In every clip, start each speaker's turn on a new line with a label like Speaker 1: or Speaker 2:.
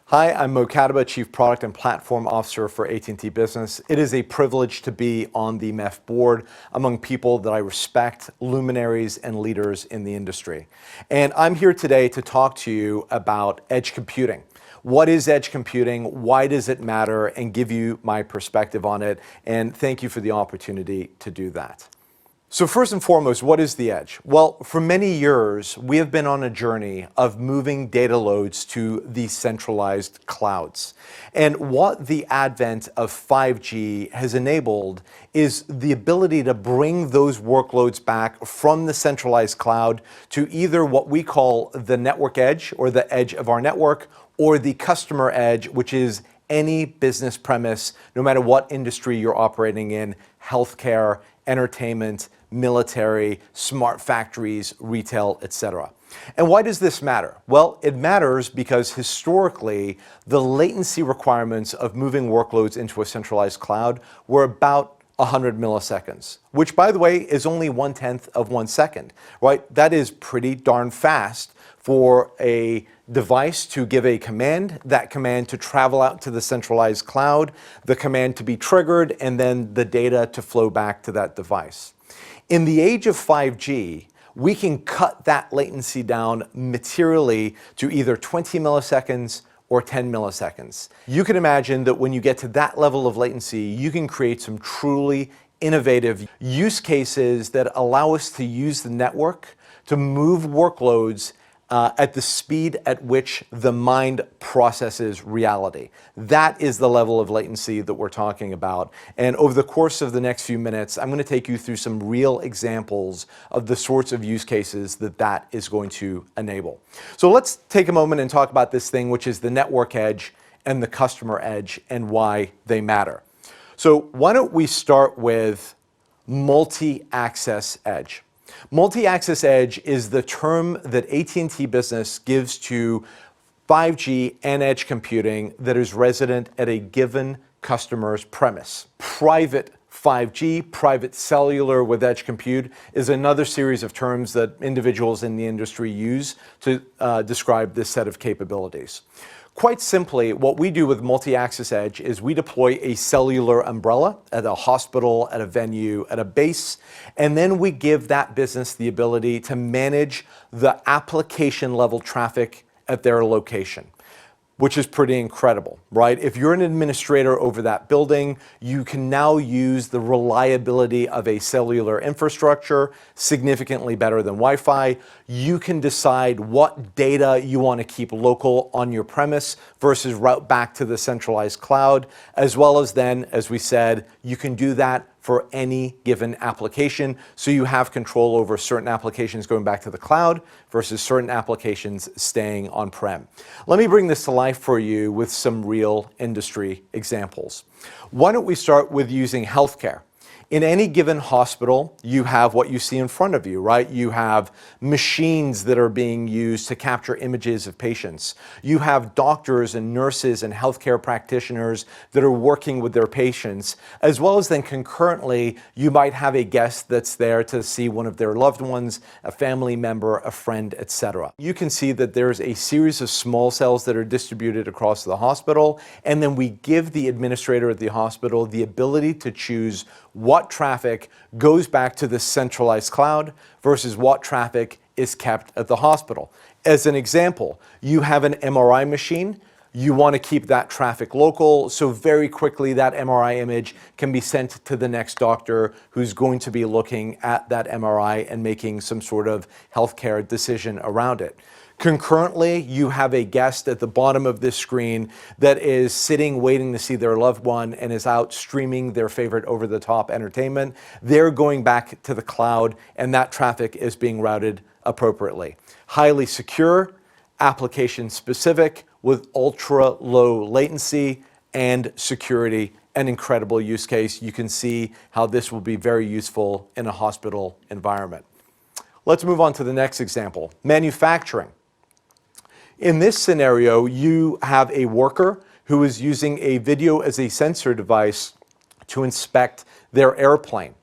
Speaker 1: Hi, I'm Mo Katibeh, Chief Product and Platform Officer for AT&T Business. It is a privilege to be on the MEF board among people that I respect, luminaries and leaders in the industry. And I'm here today to talk to you about edge computing. What is edge computing? Why does it matter? And give you my perspective on it. And thank you for the opportunity to do that. So first and foremost, what is the edge? Well, for many years, we have been on a journey of moving data loads to the centralized clouds. And what the advent of 5G has enabled is the ability to bring those workloads back from the centralized cloud to either what we call the network edge, or the edge of our network, or the customer edge, which is any business premise, no matter what industry you're operating in: healthcare, entertainment, military, smart factories, retail, etc. And why does this matter? Well, it matters because historically, the latency requirements of moving workloads into a centralized cloud were about 100 milliseconds, which, by the way, is only 1/10 of 1 second, right? That is pretty darn fast for a device to give a command, that command to travel out to the centralized cloud, the command to be triggered, and then the data to flow back to that device. In the age of 5G, we can cut that latency down materially to either 20 milliseconds or 10 milliseconds. You can imagine that when you get to that level of latency, you can create some truly innovative use cases that allow us to use the network to move workloads at the speed at which the mind processes reality. That is the level of latency that we're talking about. And over the course of the next few minutes, I'm going to take you through some real examples of the sorts of use cases that is going to enable. So let's take a moment and talk about this thing, which is the network edge and the customer edge, and why they matter. So why don't we start with multi-access edge. Multi-access edge is the term that AT&T Business gives to 5G and edge computing that is resident at a given customer's premise. Private 5G, private cellular with edge compute, is another series of terms that individuals in the industry use to describe this set of capabilities. Quite simply, what we do with multi-access edge is we deploy a cellular umbrella at a hospital, at a venue, at a base, and then we give that business the ability to manage the application level traffic at their location, which is pretty incredible, right? If you're an administrator over that building, you can now use the reliability of a cellular infrastructure significantly better than Wi-Fi. You can decide what data you want to keep local on your premise versus route back to the centralized cloud, as well as then, as we said, you can do that for any given application. So you have control over certain applications going back to the cloud versus certain applications staying on-prem. Let me bring this to life for you with some real industry examples. Why don't we start with using healthcare? In any given hospital, you have what you see in front of you, right? You have machines that are being used to capture images of patients. You have doctors and nurses and healthcare practitioners that are working with their patients, as well as then concurrently, you might have a guest that's there to see one of their loved ones, a family member, a friend, etc. You can see that there's a series of small cells that are distributed across the hospital, and then we give the administrator at the hospital the ability to choose what traffic goes back to the centralized cloud versus what traffic is kept at the hospital. As an example, you have an MRI machine. You want to keep that traffic local, so very quickly that MRI image can be sent to the next doctor who's going to be looking at that MRI and making some sort of healthcare decision around it. Concurrently, you have a guest at the bottom of this screen that is sitting waiting to see their loved one and is out streaming their favorite over-the-top entertainment. They're going back to the cloud, and that traffic is being routed appropriately. Highly secure, application specific, with ultra low latency and security. An incredible use case. You can see how this will be very useful in a hospital environment. Let's move on to the next example, manufacturing. In this scenario, you have a worker who is using a video as a sensor device to inspect their airplane.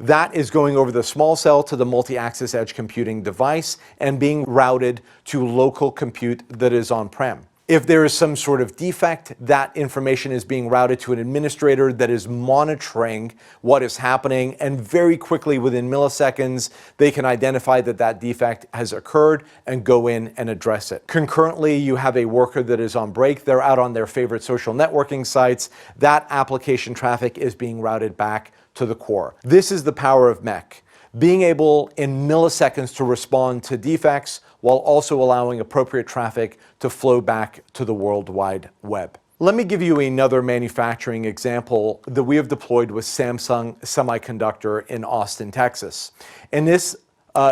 Speaker 1: That is going over the small cell to the multi-access edge computing device and being routed to local compute that is on-prem. If there is some sort of defect, that information is being routed to an administrator that is monitoring what is happening, and very quickly, within milliseconds, they can identify that that defect has occurred and go in and address it. Concurrently, you have a worker that is on break. They're out on their favorite social networking sites. That application traffic is being routed back to the core. This is the power of MEC, being able in milliseconds to respond to defects while also allowing appropriate traffic to flow back to the World Wide Web. Let me give you another manufacturing example that we have deployed with Samsung Semiconductor in Austin, Texas. In this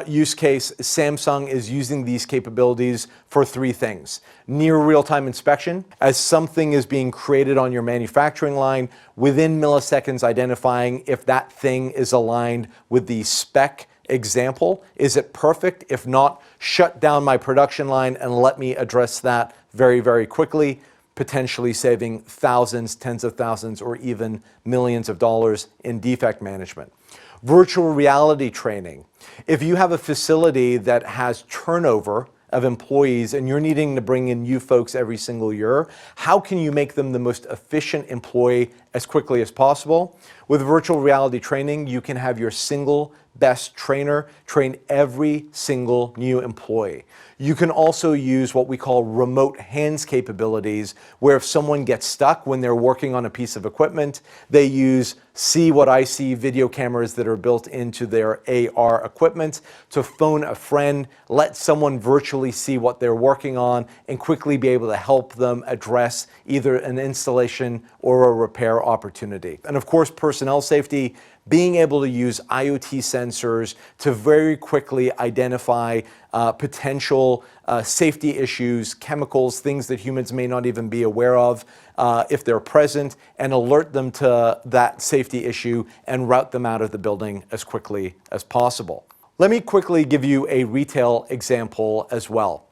Speaker 1: use case, Samsung is using these capabilities for three things. Near real-time inspection, as something is being created on your manufacturing line, within milliseconds identifying if that thing is aligned with the spec example. Is it perfect? If not, shut down my production line and let me address that very, very quickly, potentially saving thousands, tens of thousands, or even millions of dollars in defect management. Virtual reality training. If you have a facility that has turnover of employees and you're needing to bring in new folks every single year, how can you make them the most efficient employee as quickly as possible? With virtual reality training, you can have your single best trainer train every single new employee. You can also use what we call remote hands capabilities, where if someone gets stuck when they're working on a piece of equipment, they use See What I See video cameras that are built into their AR equipment to phone a friend, let someone virtually see what they're working on, and quickly be able to help them address either an installation or a repair opportunity. And of course, personnel safety, being able to use IoT sensors to very quickly identify potential safety issues, chemicals, things that humans may not even be aware of if they're present, and alert them to that safety issue and route them out of the building as quickly as possible. Let me quickly give you a retail example as well.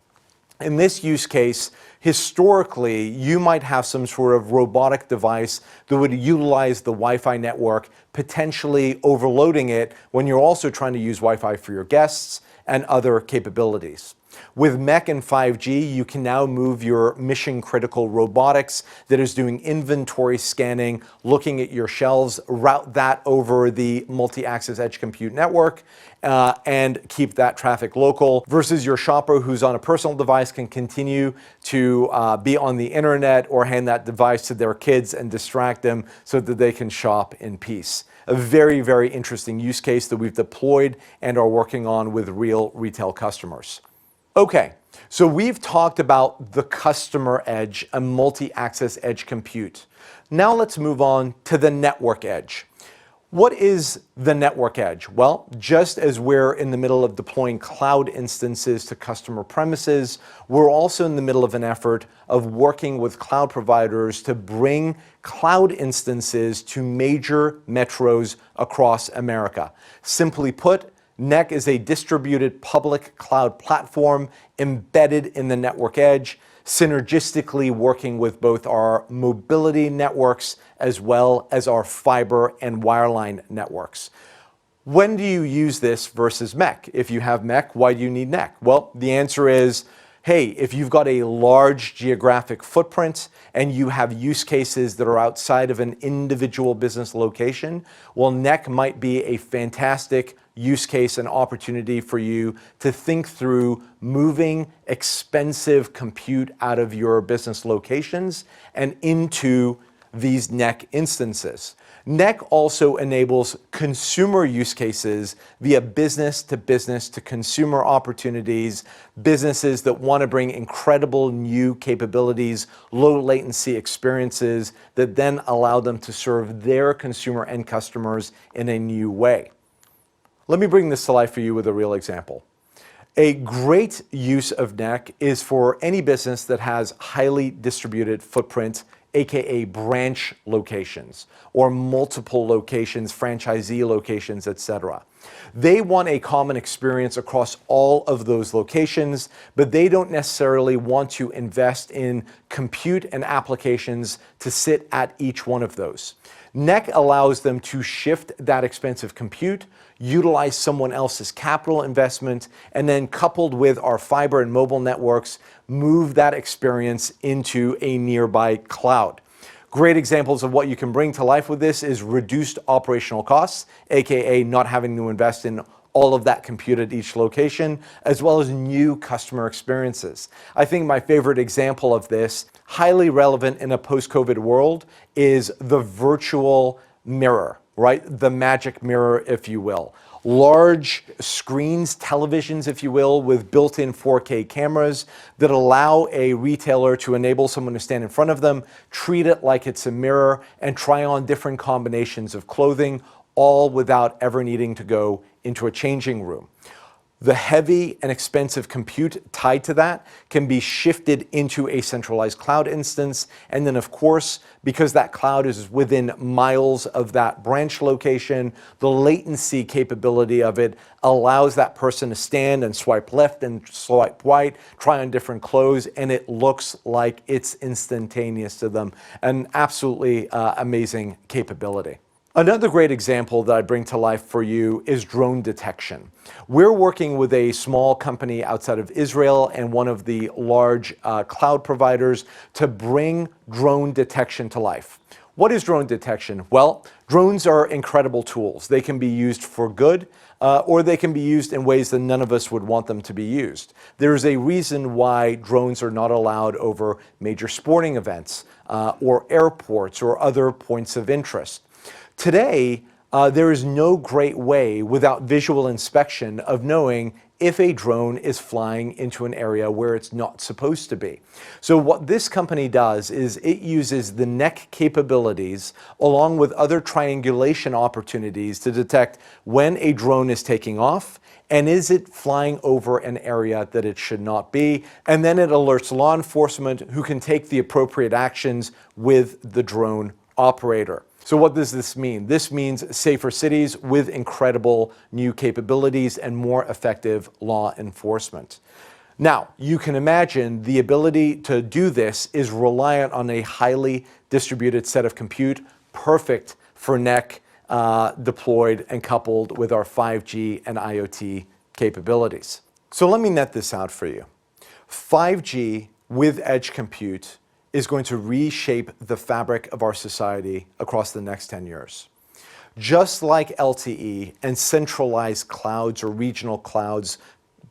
Speaker 1: In this use case, historically, you might have some sort of robotic device that would utilize the Wi-Fi network, potentially overloading it when you're also trying to use Wi-Fi for your guests and other capabilities. With MEC and 5G, you can now move your mission-critical robotics that is doing inventory scanning, looking at your shelves, route that over the MultiAccess Edge compute network, and keep that traffic local, versus your shopper who's on a personal device can continue to be on the internet or hand that device to their kids and distract them so that they can shop in peace. A very, very interesting use case that we've deployed and are working on with real retail customers. Okay, so we've talked about the customer edge and multi-access edge compute. Now let's move on to the network edge. What is the network edge? Well, just as we're in the middle of deploying cloud instances to customer premises, we're also in the middle of an effort of working with cloud providers to bring cloud instances to major metros across America. Simply put, NEC is a distributed public cloud platform embedded in the network edge, synergistically working with both our mobility networks as well as our fiber and wireline networks. When do you use this versus MEC? If you have MEC, why do you need NEC? Well, the answer is, hey, if you've got a large geographic footprint and you have use cases that are outside of an individual business location, well, NEC might be a fantastic use case and opportunity for you to think through moving expensive compute out of your business locations and into these NEC instances. NEC also enables consumer use cases via business to consumer opportunities, businesses that want to bring incredible new capabilities, low latency experiences that then allow them to serve their consumer end customers in a new way. Let me bring this to life for you with a real example. A great use of NEC is for any business that has highly distributed footprint, aka branch locations or multiple locations, franchisee locations, etc. They want a common experience across all of those locations, but they don't necessarily want to invest in compute and applications to sit at each one of those. NEC allows them to shift that expensive compute, utilize someone else's capital investment, and then coupled with our fiber and mobile networks, move that experience into a nearby cloud. Great examples of what you can bring to life with this is reduced operational costs, aka not having to invest in all of that compute at each location, as well as new customer experiences. I think my favorite example of this, highly relevant in a post-COVID world, is the virtual mirror, right? The magic mirror, if you will. Large screens, televisions, if you will, with built-in 4K cameras that allow a retailer to enable someone to stand in front of them, treat it like it's a mirror, and try on different combinations of clothing, all without ever needing to go into a changing room. The heavy and expensive compute tied to that can be shifted into a centralized cloud instance. And then, of course, because that cloud is within miles of that branch location, the latency capability of it allows that person to stand and swipe left and swipe right, try on different clothes, and it looks like it's instantaneous to them. An absolutely amazing capability. Another great example that I bring to life for you is drone detection. We're working with a small company outside of Israel and one of the large cloud providers to bring drone detection to life. What is drone detection? Well, drones are incredible tools. They can be used for good, or they can be used in ways that none of us would want them to be used. There's a reason why drones are not allowed over major sporting events, or airports, or other points of interest. Today, there is no great way without visual inspection of knowing if a drone is flying into an area where it's not supposed to be. So what this company does is it uses the NEC capabilities along with other triangulation opportunities to detect when a drone is taking off and is it flying over an area that it should not be. And then it alerts law enforcement who can take the appropriate actions with the drone operator. So what does this mean? This means safer cities with incredible new capabilities and more effective law enforcement. Now, you can imagine the ability to do this is reliant on a highly distributed set of compute, perfect for NEC deployed and coupled with our 5G and IoT capabilities. So let me net this out for you. 5G with edge compute is going to reshape the fabric of our society across the next 10 years. Just like LTE and centralized clouds or regional clouds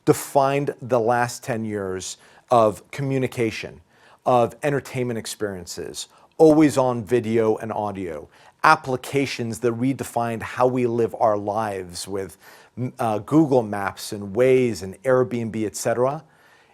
Speaker 1: defined the last 10 years of communication, of entertainment experiences, always on video and audio, applications that redefined how we live our lives with Google Maps and Waze and Airbnb, etc.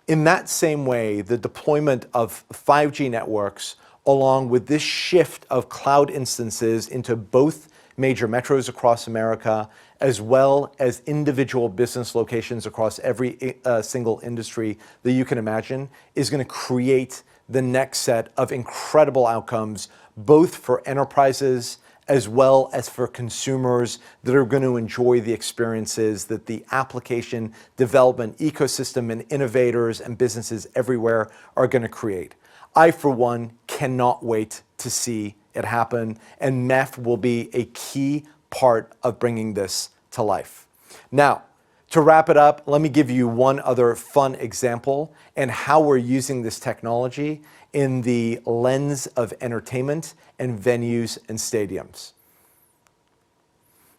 Speaker 1: In that same way, the deployment of 5G networks, along with this shift of cloud instances into both major metros across America, as well as individual business locations across every single industry that you can imagine, is going to create the next set of incredible outcomes, both for enterprises as well as for consumers that are going to enjoy the experiences that the application development ecosystem and innovators and businesses everywhere are going to create. I, for one, cannot wait to see it happen, and MEF will be a key part of bringing this to life. Now, to wrap it up, let me give you one other fun example and how we're using this technology in the lens of entertainment and venues and stadiums.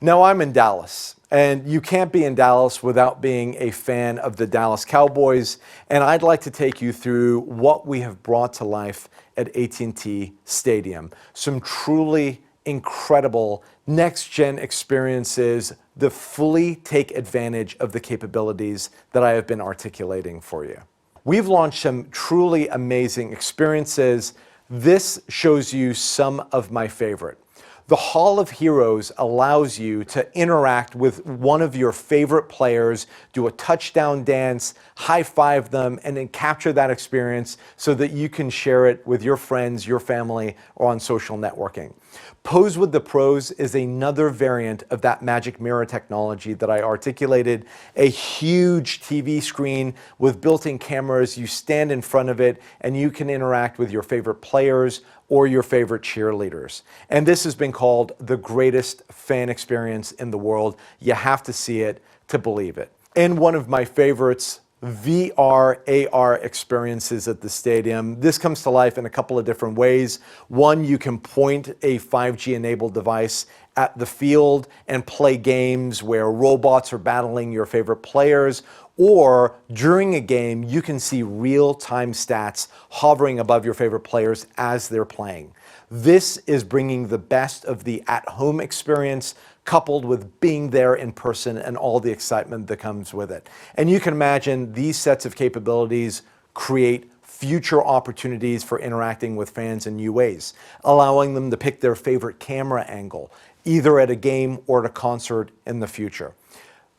Speaker 1: Now, I'm in Dallas, and you can't be in Dallas without being a fan of the Dallas Cowboys, and I'd like to take you through what we have brought to life at AT&T Stadium. Some truly incredible next-gen experiences that fully take advantage of the capabilities that I have been articulating for you. We've launched some truly amazing experiences. This shows you some of my favorite. The Hall of Heroes allows you to interact with one of your favorite players, do a touchdown dance, high-five them, and then capture that experience so that you can share it with your friends, your family, or on social networking. Pose with the Pros is another variant of that magic mirror technology that I articulated. A huge TV screen with built-in cameras. You stand in front of it and you can interact with your favorite players or your favorite cheerleaders. And this has been called the greatest fan experience in the world. You have to see it to believe it. And one of my favorites, VR, AR experiences at the stadium. This comes to life in a couple of different ways. One, you can point a 5G enabled device at the field and play games where robots are battling your favorite players, or during a game, you can see real-time stats hovering above your favorite players as they're playing. This is bringing the best of the at-home experience coupled with being there in person and all the excitement that comes with it. And you can imagine these sets of capabilities create future opportunities for interacting with fans in new ways, allowing them to pick their favorite camera angle, either at a game or at a concert in the future.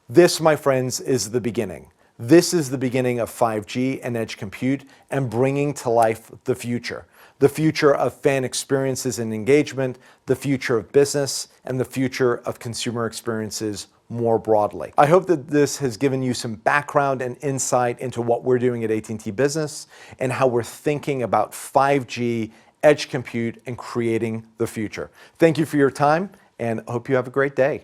Speaker 1: This, my friends, is the beginning. This is the beginning of 5G and edge compute and bringing to life the future. The future of fan experiences and engagement, the future of business, and the future of consumer experiences more broadly. I hope that this has given you some background and insight into what we're doing at AT&T Business and how we're thinking about 5G, edge compute, and creating the future. Thank you for your time, and I hope you have a great day.